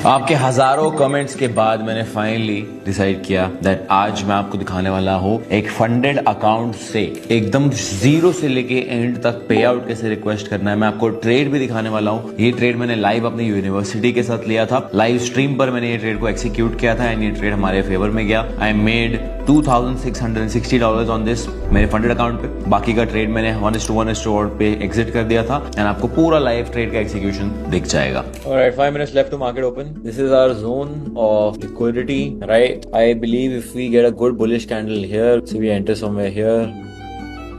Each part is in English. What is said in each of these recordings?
आपके हजारों कमेंट्स के बाद मैंने फाइनली डिसाइड किया दैट आज मैं आपको दिखाने वाला हूँ एक फंडेड अकाउंट से एकदम जीरो से लेके एंड तक पे आउट कैसे रिक्वेस्ट करना है। मैं आपको ट्रेड भी दिखाने वाला हूँ। ये ट्रेड मैंने लाइव अपनी यूनिवर्सिटी के साथ लिया था, लाइव स्ट्रीम पर मैंने ये ट्रेड को एक्सिक्यूट किया था एंड ये ट्रेड हमारे फेवर में गया। आई मेड $2,660 ऑन दिस मेरे फंडेड अकाउंट पे। बाकी का ट्रेड मैंने 1:1 पे एग्जिट कर दिया था एंड आपको पूरा लाइव ट्रेड का एक्सिक्यूशन दिख जाएगा। Alright, 5 minutes left to market open. This is our zone of liquidity, right? I believe if we get a good bullish candle here, so we enter somewhere here.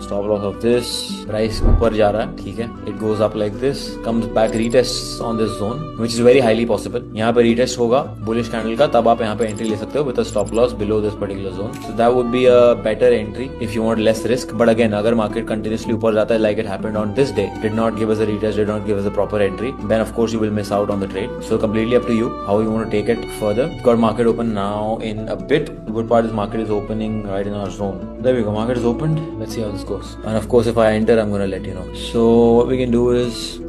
Stop loss of this. Price ऊपर जा रहा है, ठीक है. It goes up like this, comes back, retests on this zone, which is very highly possible. यहाँ पे retest होगा bullish candle का, तब आप यहाँ पे entry ले सकते हो with a stop loss below this particular zone. So that would be a better entry if you want less risk. But again, अगर market continuously ऊपर जाता है like it happened on this day, did not give us a retest, did not give us a proper entry, then of course you will miss out on the trade. So completely up to you how you want to take it further. Got market open now in a bit. The good part is market is opening right in our zone. There we go. Market is opened. Let's see how this goes. And of course, if I enter, I'm gonna let you know. So what we can do is,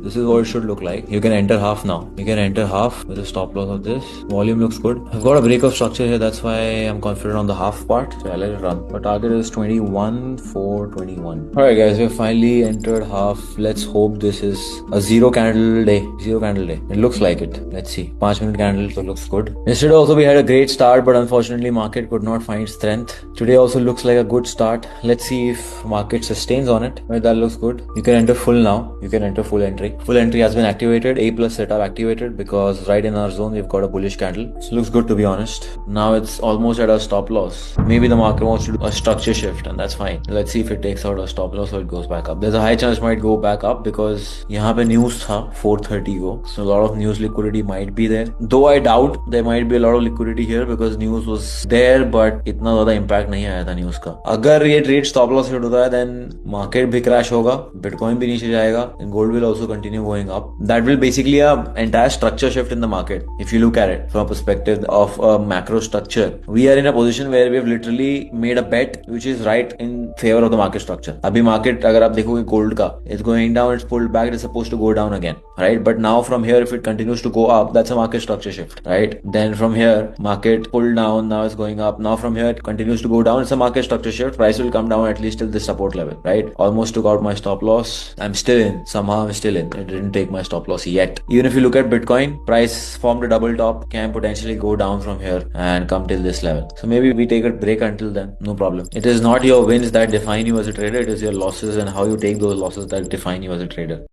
this is what it should look like. You can enter half now. You can enter half with a stop loss of this. Volume looks good. I've got a breakup structure here. That's why I'm confident on the half part. So I'll let it run. Our target is 21,421. Alright guys, we've finally entered half. Let's hope this is a zero candle day. Zero candle day. It looks like it. Let's see. 5-minute candle, so looks good. Yesterday also we had a great start, but unfortunately market could not find strength. Today also looks like a good start. Let's see if market sustains on it. But that looks good. You can enter full now. You can enter full entry. Full entry has been activated. A plus setup activated because right in our zone we've got a bullish candle. So looks good to be honest. Now it's almost at a stop loss. Maybe the market wants to do a structure shift and that's fine. Let's see if it takes out a stop loss or it goes back up. There's a high chance it might go back up because यहाँ पे news था 4:30 को. So a lot of news liquidity might be there. Though I doubt there might be a lot of liquidity here because news was there but इतना ज़्यादा impact नहीं आया था news का. अगर ये trade stop loss hit होता है then market भी crash होगा, Bitcoin भी नीचे जाएगा and gold will also continue going up. That will basically a entire structure shift in the market. If you look at it from a perspective of a macro structure, we are in a position where we have literally made a bet which is right in favor of the market structure. अभी market अगर आप देखोगे gold का, it's going down, it's pulled back, it's supposed to go down again, right? But now from here, if it continues to go up, that's a market structure shift, right? Then from here, market pulled down, now it's going up. Now from here, it continues to go down, it's a market structure shift. Price will come down at least till this support level, right? Almost took out my stop loss. I'm still in. Somehow I'm still in. It didn't take my stop loss yet. Even if you look at Bitcoin, price formed a double top, can potentially go down from here and come till this level. So maybe we take a break until then, no problem. It is not your wins that define you as a trader, it is your losses and how you take those losses that define you as a trader.